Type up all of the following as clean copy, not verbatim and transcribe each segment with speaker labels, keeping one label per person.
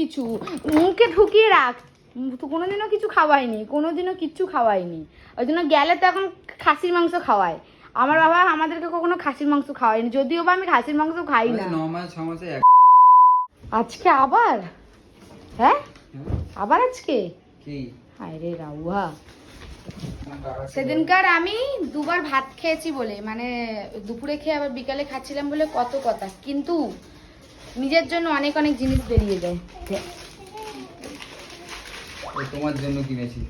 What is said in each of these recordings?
Speaker 1: কিছু, মুখে ঢুকিয়ে রাখ। কোনোদিনও কিছু খাওয়াইনি, কোনোদিনও কিচ্ছু খাওয়াইনি। ওই জন্য গেলে তো এখন খাসির মাংস খাওয়ায়। আমার বাবা আমাদেরকে কখনো খাসির মাংস খাওয়ায়নি, যদিও বা আমি খাসির মাংস খাই না। আজকে আবার? হ্যাঁ আবার আজকে কি? হায় রে রাউয়া, সেদিনকার আমি দুবার ভাত খেয়েছি বলে, মানে দুপুরে খেয়ে আবার বিকালে খাচ্ছিলাম বলে কত কথা, কিন্তু নিজের জন্য অনেক অনেক জিনিস বেরিয়ে যায়।
Speaker 2: তোমার জন্য কিনেছি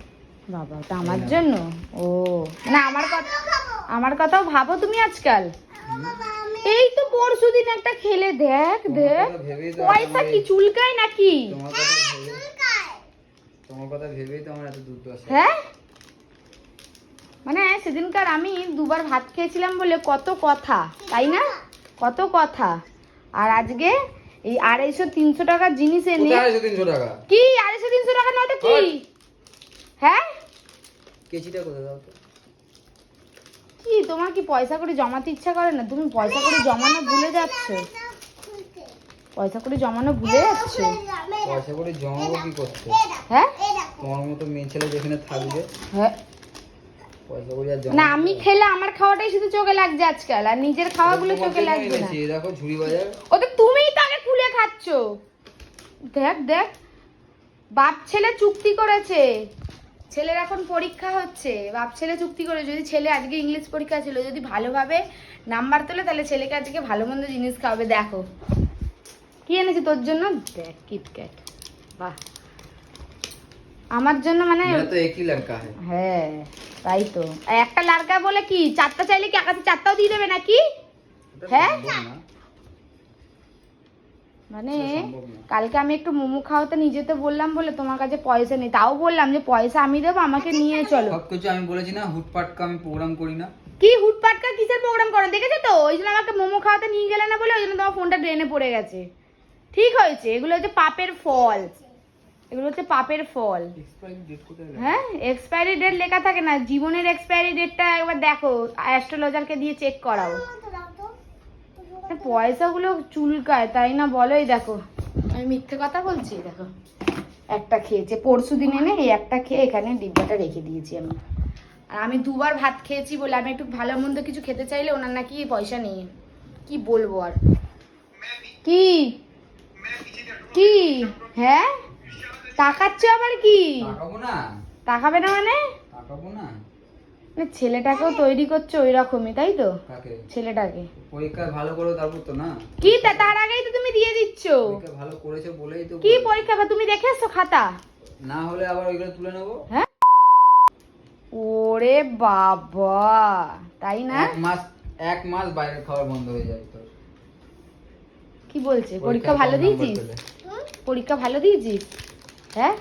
Speaker 1: বাবা, ওটা আমার জন্য? ও না, আমার কথাও ভাবো তুমি আজকাল। এই তো পরশুদিন একটা খেলে দেখ দেখ, পয়সা কি চুলকায় নাকি?
Speaker 2: তোমার কথা ভেবেই তো আমার এত দুর্দশা।
Speaker 1: হ্যাঁ মানে সেদিনকার আমি দুবার ভাত খেয়েছিলাম বলে কত কথা, তাই না? কত কথা। আর আজকে এই 250-300 টাকার জিনিস এনে।
Speaker 2: 250-300 টাকা
Speaker 1: কি 250-300 টাকা নয় তো কি? হ্যাঁ
Speaker 2: কেজিটা কোথায় দাও তো?
Speaker 1: কি তোমার কি পয়সা করে জমাতে ইচ্ছা করে না? তুমি পয়সা করে জমানো ভুলে যাচ্ছ, পয়সা করে জমানো ভুলে যাচ্ছ।
Speaker 2: পয়সা করে জমাবো কি করতে?
Speaker 1: হ্যাঁ
Speaker 2: তোমার মতো মেয়ে ছেলে যেখানে থাকবে,
Speaker 1: হ্যাঁ
Speaker 2: পয়সা করে আর
Speaker 1: না, আমি খেলে আমার খাওয়াটাই শুধু চোখে লাগছে আজকাল, আর নিজের খাওয়াগুলো চোখে লাগছে না।
Speaker 2: এই দেখো ঝুড়ি বাজার,
Speaker 1: ওটা তুমিই তো আগে খুলে খাচ্ছ। দেখ দেখ, বাপ ছেলে চুক্তি করেছে, ছেলের এখন পরীক্ষা হচ্ছে, বাপ ছেলে চুক্তি করে, যদি ছেলে আজকে ইংলিশ পরীক্ষা ছিল, যদি ভালোভাবে নাম্বার তোলে তাহলে ছেলেকে আজকে ভালো মন্দ জিনিস খাওয়াবে। দেখো কি এনেছি তোর জন্য, দেখ কিটক্যাট। বাহ, আমার জন্য মানে
Speaker 2: তো একই লড়কা
Speaker 1: হ্যাঁ তাই তো। একটা লড়কা বলে কি চারটা চাইলে কি আকাশে চারটাও দিয়ে দেবে নাকি? হ্যাঁ মানে কালকে আমি একটু মোমো খাওয়াতে নিজেতে বললাম বলে তোমার কাছে পয়সা নেই, তাও বললাম যে পয়সা আমি দেবো, আমাকে নিয়ে চলো।
Speaker 2: সবকিছু আমি বলেছি না, হুটপাটকা আমি প্রোগ্রাম করি না।
Speaker 1: কি হুটপাটকা কিসের প্রোগ্রাম করো দেখেছো তো? ওই জন্য আমাকে মোমো খাওয়াতে নিয়ে গেলে না বলে, ওই জন্য তোমার ফোনটা ড্রেনে পড়ে গেছে। ঠিক হয়েছে, এগুলো হচ্ছে পাপের ফল, এগুলো হচ্ছে পাপের ফল। হ্যাঁ এক্সপায়ারি ডেট লেখা থাকে না, জীবনের এক্সপায়ারি ডেটটা একবার দেখো, অ্যাস্ট্রোলজারকে দিয়ে চেক করাও। পয়সাগুলো চুলকায় তাই না বলো? এই দেখো আমি মিথ্যে কথা বলছি, দেখো একটা খেয়েছে পরশুদিন এনে, এই একটা খেয়ে এখানে ডিব্বাটা রেখে দিয়েছি আমি। আর আমি দুবার ভাত খেয়েছি বলে, আমি একটু ভালো মন্দ কিছু খেতে চাইলে ওনার নাকি পয়সা নেই। কি বলবো আর। কি কি হ্যাঁ তাকাচ্ছ আবার? কি
Speaker 2: তাকাবো না?
Speaker 1: তাকাবে না মানে?
Speaker 2: তাকাবো না,
Speaker 1: ছেলেটাকেও তৈরি করছো ওই রকমই, তাই তো? ছেলেটাকে
Speaker 2: পরীক্ষা ভালো করো তারপর তো না।
Speaker 1: কি তার আগেই তো তুমি দিয়ে দিচ্ছ।
Speaker 2: পরীক্ষা ভালো করেছো বলেই তো।
Speaker 1: কি পরীক্ষা তুমি দেখে এসছো খাতা?
Speaker 2: না হলে আবার ওইগুলো তুলে নেবো।
Speaker 1: হ্যাঁ ওরে বাবা, তাই না?
Speaker 2: এক মাস বাইরে খাওয়া বন্ধ হয়ে যায় তো।
Speaker 1: কি বলছে? পরীক্ষা ভালো দিয়েছিস? পরীক্ষা ভালো দিয়েছিস? হ্যাঁ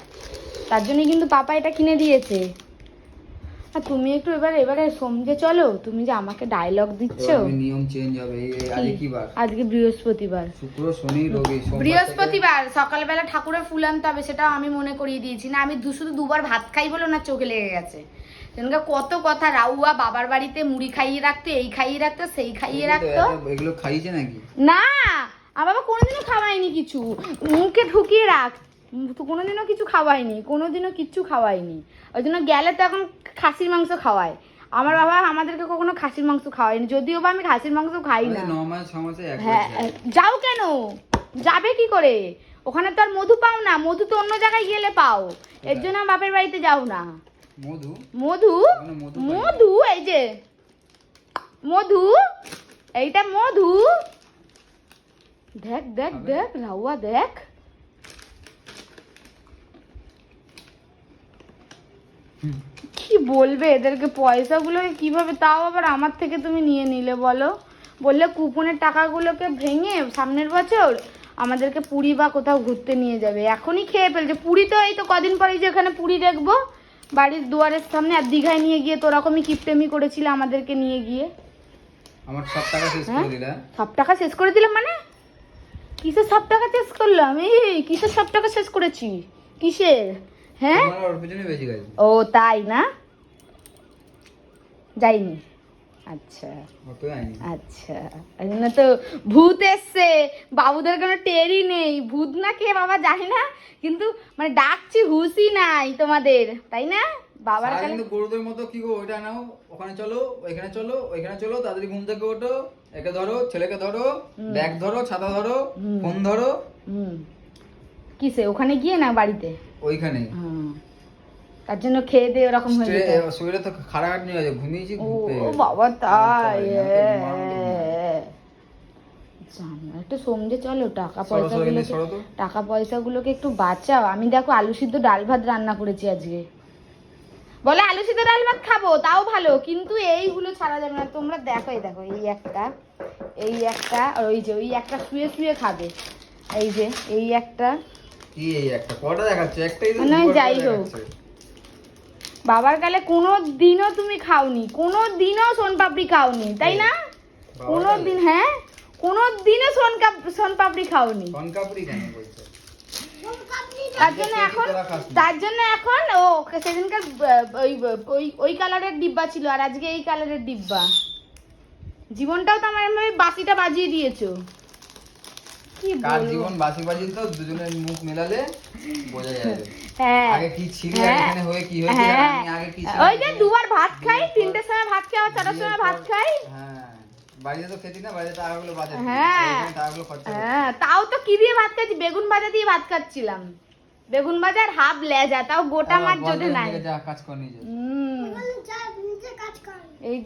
Speaker 1: তার জন্যই কিন্তু পাপা এটা কিনে দিয়েছে। আর তুমি একটু এবারে সমঝে চলো, তুমি যে আমাকে ডায়লগ দিচ্ছ।
Speaker 2: নিয়ম চেঞ্জ হবে। আজকে কি বার?
Speaker 1: আজকে বৃহস্পতিবার।
Speaker 2: শুক্র শনি রবি
Speaker 1: বৃহস্পতিবার সকালবেলা ঠাকুরের ফুল আনতে হবে, সেটাও আমি মনে করিয়ে দিয়েছি। না আমি শুধু দুবার ভাত খাই বলো না, চোখে লেগে গেছে। কত কথা, রাউয়া বাবার বাড়িতে মুড়ি খাইয়ে রাখতো, এই খাইয়ে রাখতো, সেই খাইয়ে রাখতো।
Speaker 2: এগুলো খাইছে নাকি?
Speaker 1: না আমার বাবা কোনোদিনও খাওয়ায়নি কিছু, মুখে ঢুকিয়ে রাখ। কোনোদিনও কিছু খাওয়াইনি, কোনোদিনও কিচ্ছু খাওয়াইনি। ওই জন্য গেলে তো এখন খাসির মাংস খাওয়ায়। আমার বাবা আমাদেরকে কখনো খাসির মাংস খাওয়ায়নি, যদিও বা আমি খাসির মাংস খাই না। হ্যাঁ যাও কেন? যাবে কি করে? ওখানে তো আর মধু পাও না, মধু তো অন্য জায়গায় গেলে পাও, এর জন্য বাপের বাড়িতে যাও না।
Speaker 2: মধু
Speaker 1: মধু মধু এই যে মধু, এইটা মধু। দেখ দেখ দেখ রাউয়া দেখ, কি বলবে এদেরকে? পয়সাগুলো কিভাবে, তাও আবার আমার থেকে তুমি নিয়ে নিলে বলো? বললে কুপনের টাকাগুলোকে ভেঙে সামনের বছর আমাদেরকে পুরী বা কোথাও ঘুরতে নিয়ে যাবে। এখনই খেয়ে ফেলছে পুরী, তো এই তো কদিন পরেই যে এখানে পুরী দেখবো বাড়ির দুয়ারের সামনে। আর দীঘায় নিয়ে গিয়ে তো ওরকমই কিপটেমি করেছিল আমাদেরকে নিয়ে গিয়ে।
Speaker 2: আমার সব টাকা শেষ করে দিলা।
Speaker 1: সব টাকা শেষ করে দিলাম মানে? কিসের সব টাকা শেষ করলাম? কিসের সব টাকা শেষ করেছি? কিসের? হ্যাঁ ও তাই না? যাইনি, আচ্ছা
Speaker 2: অতই আইনি।
Speaker 1: আচ্ছা, এই জন্য তো ভূত এসছে, বাবুদের কোনো টেরই নেই, ভূত না কে বাবা জানি না, কিন্তু মানে ডাকছি হুঁশই নাই তোমাদের, তাই না? বাবার
Speaker 2: সারা
Speaker 1: কাছে
Speaker 2: কিন্তু গরুদের মতো কি গো, ওইটা নাও, ওখানে চলো, ওইখানে চলো, ওইখানে চলো, তাড়াতাড়ি ঘুম থেকে ওঠো, একে ধরো, ছেলেকে ধরো, ব্যাগ ধরো, ছাতা ধরো, ফোন ধরো।
Speaker 1: কিসে ওখানে গিয়ে না বাড়িতে?
Speaker 2: ওইখানে
Speaker 1: তার জন্য খেয়ে দিয়ে ওরকম হয়ে যেত।
Speaker 2: শরীরে তো খারাপ নিয়ে আছে, ঘুমিয়েছি
Speaker 1: ও
Speaker 2: ঘুম পেয়ে গেছে।
Speaker 1: বাবা তাই,
Speaker 2: ঘুমাতে
Speaker 1: জানো একটু সমঝে চলো, টাকা
Speaker 2: সরো, সরো, এমনি
Speaker 1: পয়সাগুলোকে,
Speaker 2: সরো তো।
Speaker 1: টাকা পয়সাগুলোকে একটু বাঁচাও। আমি দেখো আলু সিদ্ধ ডাল ভাত রান্না করেছি আজকে, বলে আলু সিদ্ধ ডাল ভাত খাবো, তাও ভালো, কিন্তু এইগুলো ছাড়া যাবে না। তোমরা দেখো, এই দেখো, এই একটা, এই একটা, আর ওই যে ওই একটা শুয়ে শুয়ে খাবে, এই যে এই একটা।
Speaker 2: কি এই একটা কটা দেখাচ্ছে? একটাই তো,
Speaker 1: না,
Speaker 2: দুবার
Speaker 1: যাই
Speaker 2: করে
Speaker 1: হোক।
Speaker 2: দেখাচ্ছে।
Speaker 1: বাবার গালে কোনো দিনও তুমি খাওনি, কোনো দিনও সোনপাপড়ি খাওনি, তাই না?
Speaker 2: বাবার
Speaker 1: কোনো
Speaker 2: গালে?
Speaker 1: দিন, হ্যাঁ, কোনো দিনও সোনপাপড়ি খাওনি।
Speaker 2: কনকাপুরি কেন বলছে?
Speaker 1: তার জন্য এখন ও সেদিনকার ওই ওই ওই কালারের ডিব্বা ছিল, আর আজকে এই কালারের ডিব্বা। জীবনটাও তো আমার এমনি বাসিটা বাজিয়ে দিয়েছো, কি
Speaker 2: কার
Speaker 1: বলবো?
Speaker 2: জীবন বাসি বাজি, তো দুজনের মুখ মেলালে বোঝা যাবে।
Speaker 1: হ্যাঁ,
Speaker 2: আগে কি ছিল, আর
Speaker 1: হ্যাঁ,
Speaker 2: এখানে হয়ে কি হয়েছে, আর
Speaker 1: হ্যাঁ,
Speaker 2: আমি আগে কি ছিলাম,
Speaker 1: ওই যে দুবার ভাত খাই, 3টের সময় ভাত খাই, আবার 4টার সময় ভাত খাই।
Speaker 2: হ্যাঁ, বাড়িতে তো খেতি না, বাড়িতে টাকাগুলো বাঁচে,
Speaker 1: হ্যাঁ,
Speaker 2: টাকাগুলো খরচা করতে।
Speaker 1: হ্যাঁ, তাও তো কি দিয়ে ভাত খাচ্ছি, বেগুন ভাজা দিয়ে ভাত খাচ্ছিলাম, বেগুন ভাজা আর হাফ লেজা, তাও গোটা মাছ যদি নাই।
Speaker 2: যা কাজ কর নিজে।
Speaker 1: এই